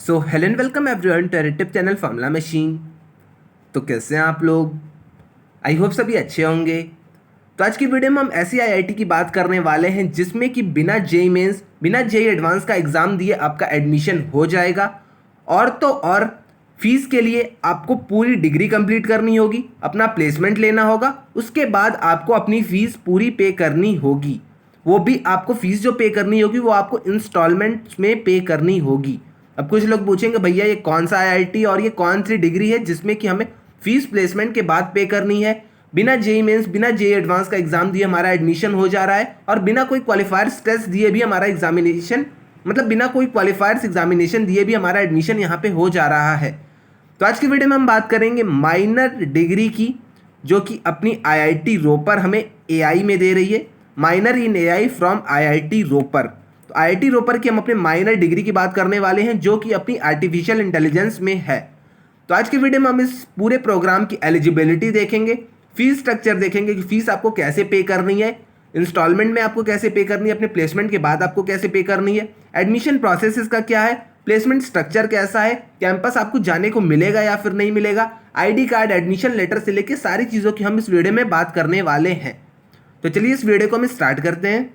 So hello and welcome everyone to YouTube channel Formula Machine. तो कैसे हैं आप लोग? आई होप सभी अच्छे होंगे। तो आज की वीडियो में हम ऐसी आईआईटी की बात करने वाले हैं जिसमें कि बिना जेई मेंस बिना जेई एडवांस का एग्ज़ाम दिए आपका एडमिशन हो जाएगा। और तो और फीस के लिए आपको पूरी डिग्री कंप्लीट करनी होगी, अपना प्लेसमेंट लेना होगा, उसके बाद आपको अपनी फ़ीस पूरी पे करनी होगी। वो भी आपको फ़ीस जो पे करनी होगी वो आपको इंस्टॉलमेंट्स में पे करनी होगी। अब कुछ लोग पूछेंगे भैया ये कौन सा आईआईटी और ये कौन सी डिग्री है जिसमें कि हमें फीस प्लेसमेंट के बाद पे करनी है, बिना जेई मेंस बिना जेई एडवांस का एग्जाम दिए हमारा एडमिशन हो जा रहा है और बिना कोई क्वालिफायर्स टेस्ट दिए भी हमारा एग्जामिनेशन बिना कोई क्वालिफायर्स एग्जामिनेशन दिए भी हमारा एडमिशन यहाँ पे हो जा रहा है। तो आज की वीडियो में हम बात करेंगे माइनर डिग्री की, जो कि अपनी आईआईटी रोपर हमें एआई में दे रही है। Minor in AI from IIT Ropar. तो आईआईटी रोपर की हम अपने माइनर डिग्री की बात करने वाले हैं जो कि अपनी आर्टिफिशियल इंटेलिजेंस में है। तो आज की वीडियो में हम इस पूरे प्रोग्राम की एलिजिबिलिटी देखेंगे, फीस स्ट्रक्चर देखेंगे कि फीस आपको कैसे पे करनी है, इंस्टॉलमेंट में आपको कैसे पे करनी है, अपने प्लेसमेंट के बाद आपको कैसे पे करनी है, एडमिशन प्रोसेस इसका क्या है, प्लेसमेंट स्ट्रक्चर कैसा है, कैंपस आपको जाने को मिलेगा या फिर नहीं मिलेगा, आईडी कार्ड, एडमिशन लेटर से लेकर सारी चीज़ों की हम इस वीडियो में बात करने वाले हैं। तो चलिए इस वीडियो को हम स्टार्ट करते हैं।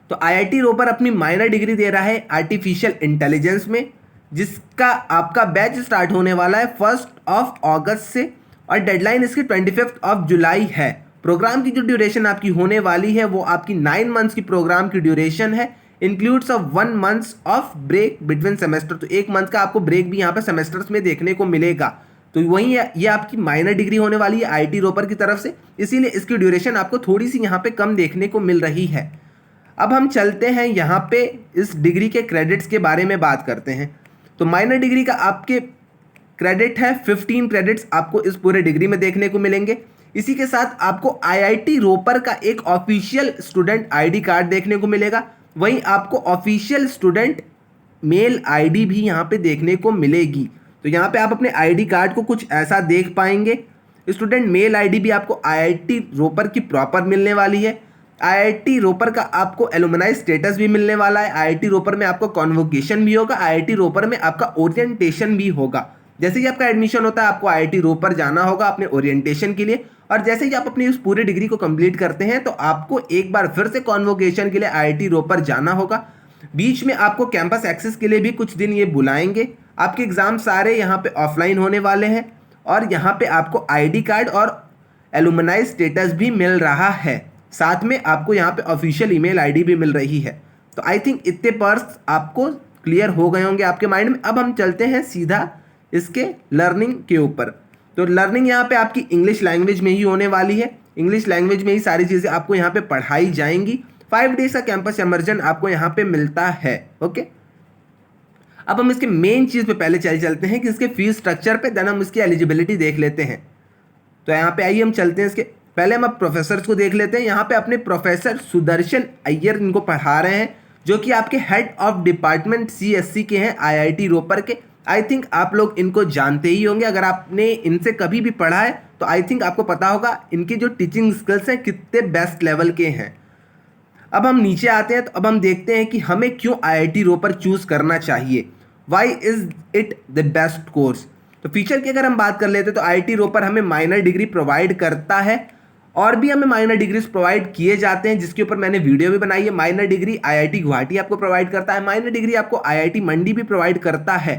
तो आईआईटी रोपर अपनी माइनर डिग्री दे रहा है आर्टिफिशियल इंटेलिजेंस में, जिसका आपका बैच स्टार्ट होने वाला है 1 अगस्त से और डेडलाइन इसकी 25 जुलाई है। प्रोग्राम की जो ड्यूरेशन आपकी होने वाली है वो आपकी 9 मंथ्स की प्रोग्राम की ड्यूरेशन है, includes of 1 months of break between semester. तो 1 मंथ का आपको ब्रेक भी यहाँ पे सेमेस्टर्स में देखने को मिलेगा। तो वहीं ये आपकी माइनर डिग्री होने वाली है आईआईटी रोपर की तरफ से, इसीलिए इसकी ड्यूरेशन आपको थोड़ी सी यहाँ पे कम देखने को मिल रही है। अब हम चलते हैं यहाँ पे इस डिग्री के क्रेडिट्स के बारे में बात करते हैं। तो माइनर डिग्री का आपके क्रेडिट है 15 क्रेडिट्स आपको इस पूरे डिग्री में देखने को मिलेंगे। इसी के साथ आपको आईआईटी रोपर का एक ऑफिशियल स्टूडेंट आईडी कार्ड देखने को मिलेगा, वहीं आपको ऑफिशियल स्टूडेंट मेल आईडी भी यहाँ पे देखने को मिलेगी। तो यहाँ पे आप अपने आईडी कार्ड को कुछ ऐसा देख पाएंगे। स्टूडेंट मेल आईडी भी आपको आईआईटी रोपर की प्रॉपर मिलने वाली है। आईआईटी रोपर का आपको एलुमनाई स्टेटस भी मिलने वाला है। आईआईटी रोपर में आपको कॉन्वोकेशन भी होगा, आईआईटी रोपर में आपका ओरिएंटेशन भी होगा। जैसे ही आपका एडमिशन होता है आपको आईआईटी रोपर जाना होगा अपने ओरिएंटेशन के लिए, और जैसे ही आप अपनी उस पूरी डिग्री को कंप्लीट करते हैं तो आपको एक बार फिर से कॉन्वोकेशन के लिए आईआईटी रोपर जाना होगा। बीच में आपको कैंपस एक्सेस के लिए भी कुछ दिन ये बुलाएंगे। आपके एग्जाम सारे यहाँ पे ऑफलाइन होने वाले हैं और यहाँ पे आपको आईडी कार्ड और एलुमनाई स्टेटस भी मिल रहा है। साथ में आपको यहाँ पे ऑफिशियल ईमेल आईडी भी मिल रही है। तो आई थिंक इतने पर्स आपको क्लियर हो गए होंगे आपके माइंड में। अब हम चलते हैं सीधा इसके लर्निंग के ऊपर। तो लर्निंग यहाँ पे आपकी इंग्लिश लैंग्वेज में ही होने वाली है। इंग्लिश लैंग्वेज में ही सारी चीज़ें आपको यहाँ पे पढ़ाई जाएंगी। 5 डेज का कैंपस इमर्जन आपको यहाँ पे मिलता है। ओके, अब हम इसके मेन चीज़ पे पहले चलते हैं कि इसके फीस स्ट्रक्चर पे, देन हम इसकी एलिजिबिलिटी देख लेते हैं। तो यहाँ पे आइए हम चलते हैं इसके पहले हम अब प्रोफेसर्स को देख लेते हैं। यहाँ पे अपने प्रोफेसर सुदर्शन अय्यर इनको पढ़ा रहे हैं, जो कि आपके हेड ऑफ डिपार्टमेंट सीएससी के हैं आईआईटी रोपर के। आई थिंक आप लोग इनको जानते ही होंगे, अगर आपने इनसे कभी भी पढ़ा है तो आई थिंक आपको पता होगा इनकी जो टीचिंग स्किल्स हैं कितने बेस्ट लेवल के हैं। अब हम नीचे आते हैं तो अब हम देखते हैं कि हमें क्यों आईआईटी रोपर चूज़ करना चाहिए, why is it the best course. तो फीचर की अगर हम बात कर लेते हैं तो आईआईटी रोपर हमें माइनर डिग्री प्रोवाइड करता है और भी हमें माइनर डिग्रीज प्रोवाइड किए जाते हैं, जिसके ऊपर मैंने वीडियो भी बनाई है। माइनर डिग्री आईआईटी गुवाहाटी आपको प्रोवाइड करता है, माइनर डिग्री आपको आईआईटी मंडी भी प्रोवाइड करता है,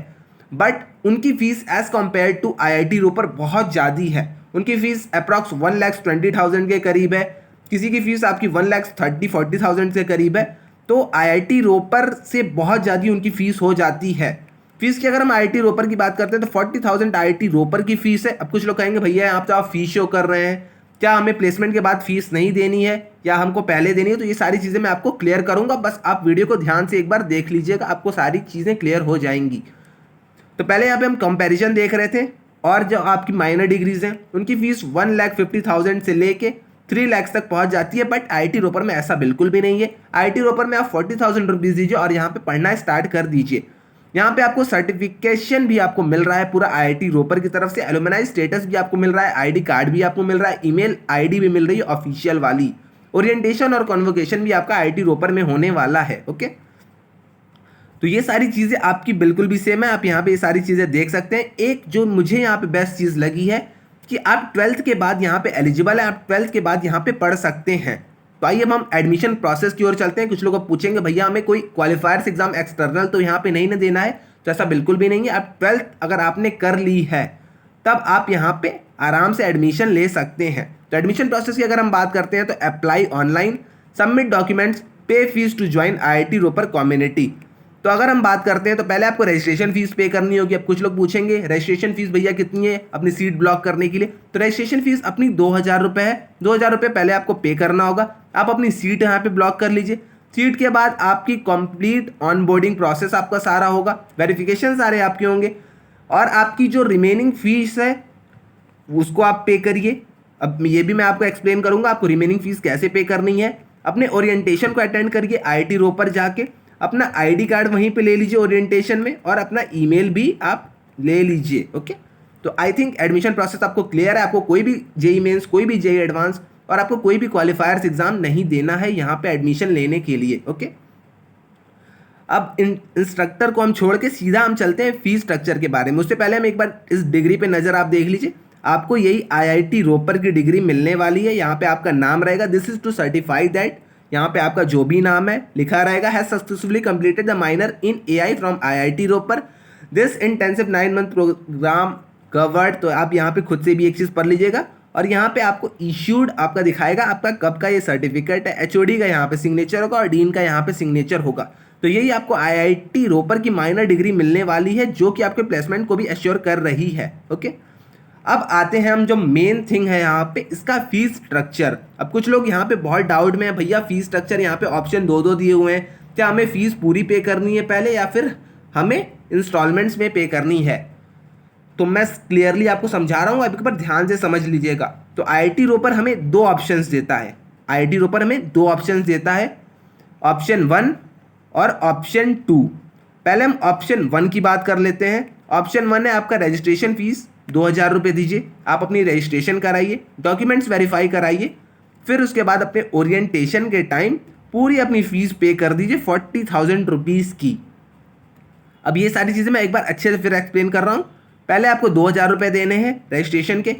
बट उनकी fees as compare to IIT Ropar बहुत ज़्यादा है। उनकी फीस अप्रॉक्स 1,20,000 के करीब है, किसी की फीस आपकी 1,30,000-40,000 के करीब है। तो आईआईटी रोपर से बहुत ज़्यादा उनकी फीस हो जाती है। फीस की अगर हम आईआईटी रोपर की बात करते हैं तो 40,000 आईआईटी रोपर की फीस है। अब कुछ लोग कहेंगे भैया आप तो आप फीस शो कर रहे हैं, क्या हमें प्लेसमेंट के बाद फीस नहीं देनी है या हमको पहले देनी है? तो ये सारी चीज़ें मैं आपको क्लियर करूंगा, बस आप वीडियो को ध्यान से एक बार देख लीजिएगा, आपको सारी चीज़ें क्लियर हो जाएंगी। तो पहले यहाँ पे हम कंपैरिजन देख रहे थे, और जो आपकी माइनर डिग्रीज हैं उनकी फीस 1,50,000 से लेके 3 लाख तक पहुँच जाती है, बट आईआईटी रोपर में ऐसा बिल्कुल भी नहीं है। आईआईटी रोपर में आप 40,000 रुपीज़ दीजिए और यहाँ पे पढ़ना स्टार्ट कर दीजिए। यहाँ पे आपको सर्टिफिकेशन भी आपको मिल रहा है पूरा आईआईटी रोपर की तरफ से, एलुमनाई स्टेटस भी आपको मिल रहा है, आईडी कार्ड भी आपको मिल रहा है, ईमेल आईडी भी मिल रही है ऑफिशियल वाली, ओरिएंटेशन और कॉन्वोकेशन भी आपका आईआईटी रोपर में होने वाला है। ओके, तो ये सारी चीज़ें आपकी बिल्कुल भी सेम है, आप यहाँ पे ये सारी चीज़ें देख सकते हैं। एक जो मुझे यहाँ पे बेस्ट चीज़ लगी है कि आप 12th के बाद यहाँ पे एलिजिबल है, आप 12th के बाद यहाँ पे पढ़ सकते हैं। तो आइए अब हम एडमिशन प्रोसेस की ओर चलते हैं। कुछ लोग पूछेंगे भैया हमें कोई क्वालिफायर्स एग्जाम एक्सटर्नल तो यहाँ पे नहीं ना देना है, तो ऐसा बिल्कुल भी नहीं है। आप 12th अगर आपने कर ली है तब आप यहाँ पे आराम से एडमिशन ले सकते हैं। तो एडमिशन प्रोसेस की अगर हम बात करते हैं तो apply online, submit documents, pay fees to join IIT Ropar community. तो अगर हम बात करते हैं तो पहले आपको रजिस्ट्रेशन फीस पे करनी होगी। अब कुछ लोग पूछेंगे रजिस्ट्रेशन फीस भैया कितनी है अपनी सीट ब्लॉक करने के लिए, तो रजिस्ट्रेशन फीस अपनी 2,000 रुपये है। 2,000 रुपये पहले आपको पे करना होगा। आप अपनी सीट यहाँ पे ब्लॉक कर लीजिए। सीट के बाद आपकी कंप्लीट ऑनबोर्डिंग प्रोसेस आपका सारा होगा, वेरिफिकेशन सारे आपके होंगे, और आपकी जो रिमेनिंग फीस है उसको आप पे करिए। अब ये भी मैं आपको एक्सप्लेन करूंगा आपको रिमेनिंग फीस कैसे पे करनी है। अपने ओरिएंटेशन को अटेंड करिए IIT रोपर जाके, अपना ID कार्ड वहीं पे ले लीजिए ओरिएंटेशन में, और अपना ईमेल भी आप ले लीजिए। ओके, तो आई थिंक एडमिशन प्रोसेस आपको क्लियर है। आपको कोई भी JEE मेंस, कोई भी JEE एडवांस और आपको कोई भी क्वालिफायर्स एग्जाम नहीं देना है यहाँ पे एडमिशन लेने के लिए। ओके, अब इंस्ट्रक्टर को हम छोड़ के सीधा हम चलते हैं फीस स्ट्रक्चर के बारे में। उससे पहले हम एक बार इस डिग्री पे नज़र आप देख लीजिए। आपको यही IIT रोपर की डिग्री मिलने वाली है। यहाँ पे आपका नाम रहेगा, this is to certify that, यहाँ पे आपका जो भी नाम है लिखा रहेगा, has successfully completed the minor in AI from IIT Ropar, this intensive 9 month programme covered. तो आप यहाँ पे खुद से भी एक चीज़ पढ़ लीजिएगा, और यहाँ पे आपको इश्यूड आपका दिखाएगा आपका कब का ये सर्टिफिकेट है। HOD का यहाँ पे सिग्नेचर होगा और डीन का यहाँ पे सिग्नेचर होगा। तो यही आपको IIT रोपर की माइनर डिग्री मिलने वाली है, जो कि आपके प्लेसमेंट को भी एश्योर कर रही है। ओके, अब आते हैं हम जो मेन थिंग है यहाँ पे, इसका फीस स्ट्रक्चर। अब कुछ लोग यहाँ पे बहुत डाउट में है, भैया फीस स्ट्रक्चर यहाँ पे ऑप्शन दो दिए हुए हैं, क्या हमें फीस पूरी पे करनी है पहले या फिर हमें इंस्टॉलमेंट्स में पे करनी है। तो मैं क्लियरली आपको समझा रहा हूँ, अब एक बार ध्यान से समझ लीजिएगा। तो IIT रोपर हमें दो ऑप्शंस देता है, IIT रोपर हमें दो ऑप्शंस देता है, ऑप्शन 1 और ऑप्शन 2। पहले हम ऑप्शन 1 की बात कर लेते हैं। ऑप्शन 1 है आपका रजिस्ट्रेशन फीस 2,000 रुपये दीजिए, आप अपनी रजिस्ट्रेशन कराइए, डॉक्यूमेंट्स वेरीफाई कराइए, फिर उसके बाद अपने ओरिएंटेशन के टाइम पूरी अपनी फीस पे कर दीजिए 40,000 रुपीज़ की। अब ये सारी चीज़ें मैं एक बार अच्छे से फिर एक्सप्लेन कर रहा हूँ। पहले आपको 2,000 रुपये देने हैं रजिस्ट्रेशन के,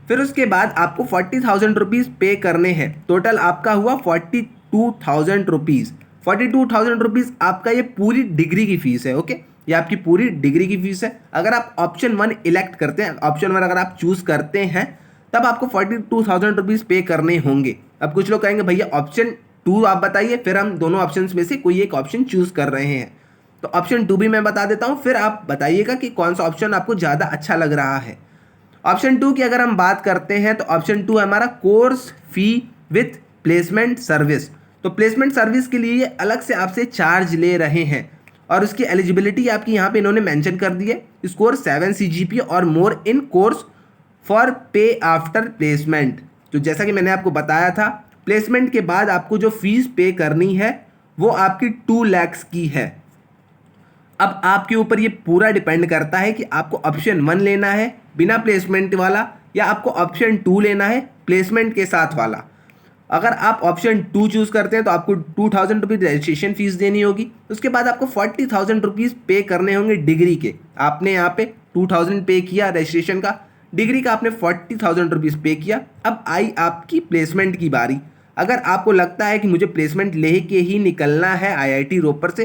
फिर उसके बाद आपको 40,000 रुपीज़ पे करने हैं। टोटल आपका हुआ 42,000 रुपीज़। 42,000 रुपीज़ आपका ये पूरी डिग्री की फीस है। ओके, ये आपकी पूरी डिग्री की फीस है। अगर आप ऑप्शन 1 इलेक्ट करते हैं, ऑप्शन 1 अगर आप चूज़ करते हैं, तब आपको 42,000 रुपीज़ पे करने होंगे। अब कुछ लोग कहेंगे भैया ऑप्शन 2 आप बताइए, फिर हम दोनों ऑप्शन में से कोई एक ऑप्शन चूज़ कर रहे हैं। तो ऑप्शन 2 भी मैं बता देता हूँ, फिर आप बताइएगा कि कौन सा ऑप्शन आपको ज़्यादा अच्छा लग रहा है। ऑप्शन 2 की अगर हम बात करते हैं तो ऑप्शन 2 है हमारा course fee with placement service. तो प्लेसमेंट सर्विस के लिए ये अलग से आपसे चार्ज ले रहे हैं, और उसकी एलिजिबिलिटी आपकी यहाँ पे इन्होंने मेंशन कर दी है, स्कोर 7 CGPA और more in course for pay after placement. तो जैसा कि मैंने आपको बताया था, प्लेसमेंट के बाद आपको जो फीस पे करनी है वो आपकी 2 लाख की है। अब आपके ऊपर ये पूरा डिपेंड करता है कि आपको ऑप्शन 1 लेना है बिना प्लेसमेंट वाला, या आपको ऑप्शन 2 लेना है प्लेसमेंट के साथ वाला। अगर आप ऑप्शन 2 चूज़ करते हैं तो आपको 2,000 रुपीज़ रजिस्ट्रेशन फीस देनी होगी, उसके बाद आपको 40,000 रुपीज़ पे करने होंगे डिग्री के। आपने यहाँ पे 2,000 पे किया रजिस्ट्रेशन का, डिग्री का आपने 40,000 रुपीज़ पे किया। अब आई आपकी प्लेसमेंट की बारी। अगर आपको लगता है कि मुझे प्लेसमेंट ले के ही निकलना है IIT रोपर से,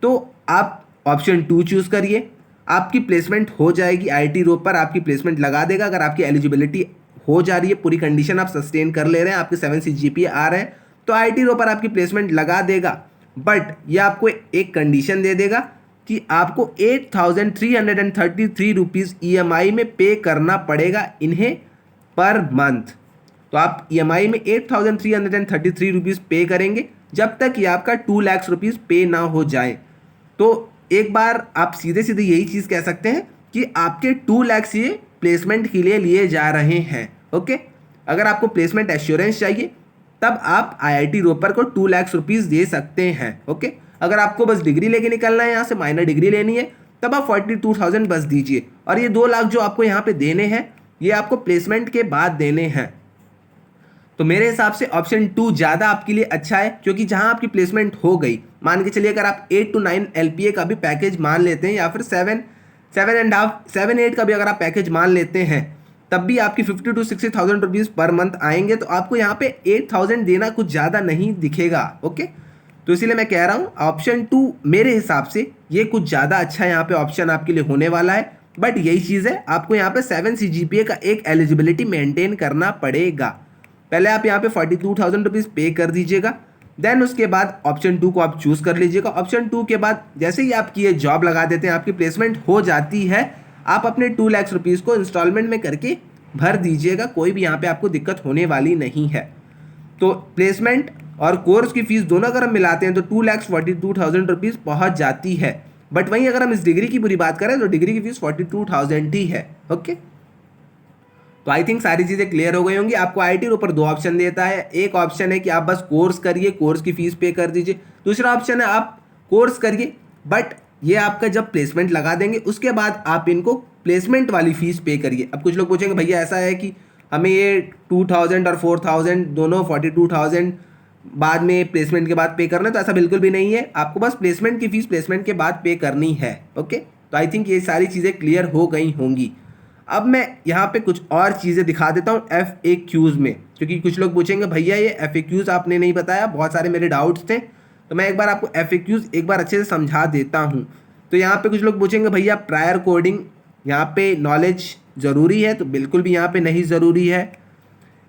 तो आप ऑप्शन 2 चूज़ करिए, आपकी प्लेसमेंट हो जाएगी। IIT रोपर आपकी प्लेसमेंट लगा देगा। अगर आपकी एलिजिबिलिटी हो जा रही है, पूरी कंडीशन आप सस्टेन कर ले रहे हैं, आपके 7 CGPA आ रहे हैं, तो IIT रोपर आपकी प्लेसमेंट लगा देगा। बट ये आपको एक कंडीशन दे देगा कि आपको 8,333 रुपीज़ EMI में पे करना पड़ेगा इन्हें पर मंथ। तो आप EMI में 8,333 रुपीज़ पे करेंगे जब तक ये आपका 2 लाख रुपीज़ पे ना हो जाए। तो एक बार आप सीधे सीधे यही चीज़ कह सकते हैं कि आपके 2 लाख ये प्लेसमेंट के लिए लिए जा रहे हैं। ओके, अगर आपको प्लेसमेंट एश्योरेंस चाहिए तब आप IIT रोपर को 2 लाख रुपीज़ दे सकते हैं। ओके, अगर आपको बस डिग्री लेके निकलना है, यहाँ से माइनर डिग्री लेनी है, तब आप 42,000 बस दीजिए, और ये 2 लाख जो आपको यहाँ पे देने हैं ये आपको प्लेसमेंट के बाद देने हैं। तो मेरे हिसाब से ऑप्शन 2 ज़्यादा आपके लिए अच्छा है, क्योंकि जहां आपकी प्लेसमेंट हो गई, मान के चलिए अगर आप 8 to 9 LPA का भी पैकेज मान लेते हैं, या फिर 7.5 7 8 का भी अगर आप पैकेज मान लेते हैं, तब भी आपकी 50 to 60,000 रुपीज़ पर मंथ आएंगे। तो आपको यहाँ पे 8,000 देना कुछ ज़्यादा नहीं दिखेगा। ओके, तो इसीलिए मैं कह रहा हूँ ऑप्शन 2 मेरे हिसाब से ये कुछ ज़्यादा अच्छा यहाँ पे ऑप्शन आपके लिए होने वाला है। बट यही चीज़ है, आपको यहाँ पे 7 CGPA का एक एलिजिबिलिटी मेंटेन करना पड़ेगा। पहले आप यहाँ पे 42,000 रुपीज़ पे कर दीजिएगा, देन उसके बाद ऑप्शन 2 को आप चूज़ कर लीजिएगा। ऑप्शन 2 के बाद जैसे ही आपकी ये जॉब लगा देते हैं, आपकी प्लेसमेंट हो जाती है, आप अपने 2 लाख रुपीज़ को इंस्टॉलमेंट में करके भर दीजिएगा। कोई भी यहाँ पे आपको दिक्कत होने वाली नहीं है। तो प्लेसमेंट और कोर्स की फीस दोनों अगर हम मिलाते हैं तो 2,42,000 रुपीज़ पहुँच जाती है। बट वहीं अगर हम इस डिग्री की पूरी बात करें तो डिग्री की फीस 42,000 ही है। ओके, तो आई थिंक सारी चीज़ें क्लियर हो गई होंगी। आपको IIT ऊपर 2 ऑप्शन देता है। एक ऑप्शन है कि आप बस कोर्स करिए, कोर्स की फीस पे कर दीजिए। दूसरा ऑप्शन है आप कोर्स करिए, बट ये आपका जब प्लेसमेंट लगा देंगे उसके बाद आप इनको प्लेसमेंट वाली फीस पे करिए। अब कुछ लोग पूछेंगे भैया ऐसा है कि हमें ये 2,000 और 4,000 दोनों 42,000 बाद में प्लेसमेंट के बाद पे करना है, तो ऐसा बिल्कुल भी नहीं है। आपको बस प्लेसमेंट की फीस प्लेसमेंट के बाद पे करनी है। ओके, तो आई थिंक ये सारी चीज़ें क्लियर हो गई होंगी। अब मैं यहाँ पे कुछ और चीज़ें दिखा देता हूँ FAQs में, क्योंकि कुछ लोग पूछेंगे भैया ये FAQs आपने नहीं बताया, बहुत सारे मेरे डाउट्स थे। तो मैं एक बार आपको FAQs एक बार अच्छे से समझा देता हूँ। तो यहाँ पे कुछ लोग पूछेंगे भैया प्रायर कोडिंग यहाँ पे नॉलेज ज़रूरी है, तो बिल्कुल भी यहाँ पे नहीं ज़रूरी है।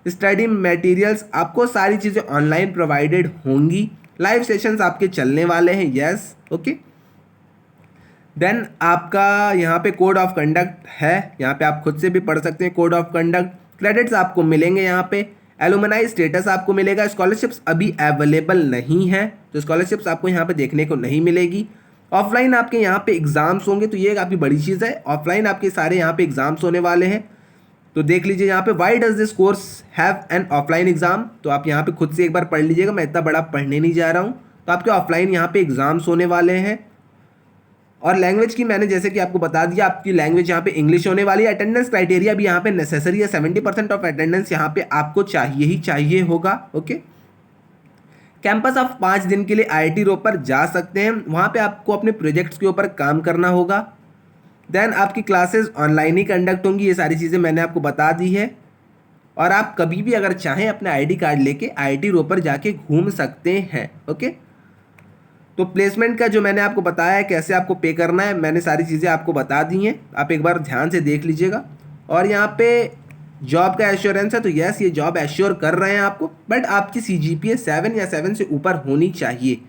स्टडी मटेरियल्स आपको सारी चीज़ें ऑनलाइन प्रोवाइडेड होंगी। लाइव सेशंस आपके चलने वाले हैं, यस। ओके, देन आपका यहाँ पे कोड ऑफ कंडक्ट है, यहाँ पे आप खुद से भी पढ़ सकते हैं कोड ऑफ कंडक्ट। क्रेडिट्स आपको मिलेंगे यहाँ पे, एलुमनाई स्टेटस आपको मिलेगा। स्कॉलरशिप्स अभी अवेलेबल नहीं है, तो स्कॉलरशिप्स आपको यहाँ पे देखने को नहीं मिलेगी। ऑफलाइन आपके यहाँ पे एग्जाम्स होंगे, तो ये काफ़ी बड़ी चीज़ है। ऑफलाइन आपके सारे यहाँ पे एग्जाम्स होने वाले हैं। तो देख लीजिए यहाँ पे why does this course have an offline exam, तो आप यहाँ पे खुद से एक बार पढ़ लीजिएगा, मैं इतना बड़ा पढ़ने नहीं जा रहा हूँ। तो आपके ऑफलाइन यहाँ पे एग्जाम्स होने वाले हैं। और लैंग्वेज की मैंने जैसे कि आपको बता दिया, आपकी लैंग्वेज यहाँ पे इंग्लिश होने वाली है। अटेंडेंस क्राइटेरिया भी यहाँ पे नेसेसरी है, 70% ऑफ अटेंडेंस यहाँ पे आपको चाहिए ही चाहिए होगा। ओके, कैंपस आप 5 दिन के लिए IIT रोपर जा सकते हैं, वहाँ पे आपको अपने प्रोजेक्ट्स के ऊपर काम करना होगा। देन आपकी क्लासेस ऑनलाइन ही कंडक्ट होंगी, ये सारी चीज़ें मैंने आपको बता दी है। और आप कभी भी अगर चाहें अपने ID कार्ड लेके IIT रोपर जाके घूम सकते हैं। ओके, तो प्लेसमेंट का जो मैंने आपको बताया है कैसे आपको पे करना है, मैंने सारी चीज़ें आपको बता दी हैं, आप एक बार ध्यान से देख लीजिएगा। और यहाँ पे जॉब का एश्योरेंस है, तो यस ये जॉब एश्योर कर रहे हैं आपको, बट आपकी CGPA 7 या 7 से ऊपर होनी चाहिए।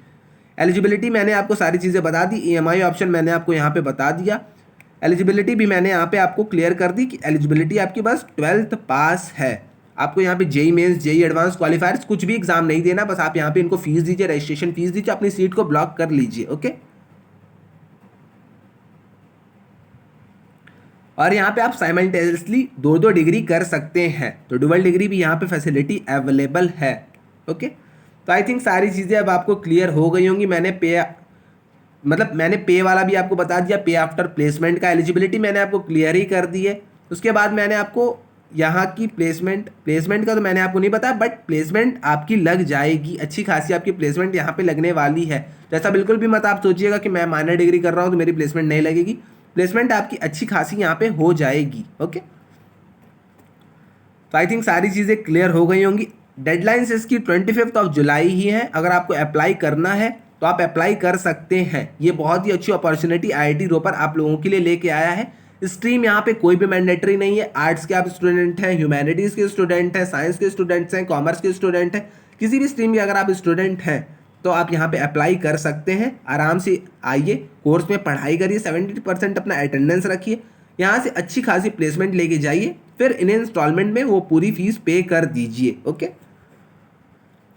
एलिजिबिलिटी मैंने आपको सारी चीज़ें बता दी। EMI ऑप्शन मैंने आपको यहाँ पे बता दिया। एलिजिबिलिटी भी मैंने यहाँ पे आपको क्लियर कर दी कि एलिजिबिलिटी आपकी बस 12th पास है। आपको यहाँ पे JEE mains, JEE advance, qualifiers कुछ भी एग्जाम नहीं देना, बस आप यहाँ पे इनको फीस दीजिए, रजिस्ट्रेशन फीस दीजिए, अपनी सीट को ब्लॉक कर लीजिए। ओके, और यहाँ पे आप साइमल्टेनियसली 2 डिग्री कर सकते हैं, तो डुअल डिग्री भी यहाँ पे फैसिलिटी अवेलेबल है। ओके, तो आई थिंक सारी चीज़ें अब आपको क्लियर हो गई होंगी। मैंने पे वाला भी आपको बता दिया, पे आफ्टर प्लेसमेंट का एलिजिबिलिटी मैंने आपको क्लियर ही कर दी है। उसके बाद मैंने आपको यहाँ की प्लेसमेंट का तो मैंने आपको नहीं बताया, बट प्लेसमेंट आपकी लग जाएगी, अच्छी खासी आपकी प्लेसमेंट यहाँ पे लगने वाली है। तो ऐसा बिल्कुल भी मत आप सोचिएगा कि मैं माइनर डिग्री कर रहा हूँ तो मेरी प्लेसमेंट नहीं लगेगी। प्लेसमेंट आपकी अच्छी खासी यहाँ पे हो जाएगी। ओके, तो आई थिंक सारी चीज़ें क्लियर हो गई होंगी। डेडलाइंस इसकी 25 जुलाई ही है। अगर आपको अप्लाई करना है तो आप अप्लाई कर सकते हैं। ये बहुत ही अच्छी अपॉर्चुनिटी IIT रोपर आप लोगों के लिए लेके आया है। स्ट्रीम यहाँ पे कोई भी मैंडेटरी नहीं है। आर्ट्स के आप स्टूडेंट हैं, ह्यूमैनिटीज़ के स्टूडेंट हैं, साइंस के स्टूडेंट्स हैं, कॉमर्स के स्टूडेंट हैं, किसी भी स्ट्रीम के अगर आप स्टूडेंट हैं तो आप यहाँ पे अप्लाई कर सकते हैं। आराम से आइए, कोर्स में पढ़ाई करिए, 70% अपना अटेंडेंस रखिए, यहाँ से अच्छी खासी प्लेसमेंट लेके जाइए, फिर इन्हें इंस्टॉलमेंट में वो पूरी फीस पे कर दीजिए। ओके,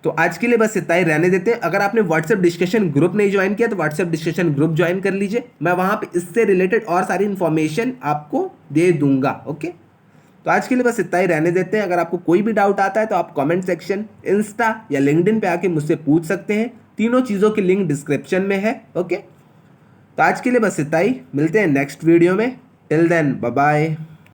तो आज के लिए बस इतना ही रहने देते हैं। अगर आपने व्हाट्सएप डिस्कशन ग्रुप नहीं ज्वाइन किया तो व्हाट्सएप डिस्कशन ग्रुप ज्वाइन कर लीजिए, मैं वहाँ पे इससे रिलेटेड और सारी इन्फॉर्मेशन आपको दे दूंगा। ओके, तो आज के लिए बस इतना ही रहने देते हैं। अगर आपको कोई भी डाउट आता है तो आप कमेंट सेक्शन, इंस्टा या लिंक्डइन पे आके मुझसे पूछ सकते हैं। तीनों चीज़ों की लिंक डिस्क्रिप्शन में है। ओके, तो आज के लिए बस इतना ही, मिलते हैं नेक्स्ट वीडियो में। Till then bye bye.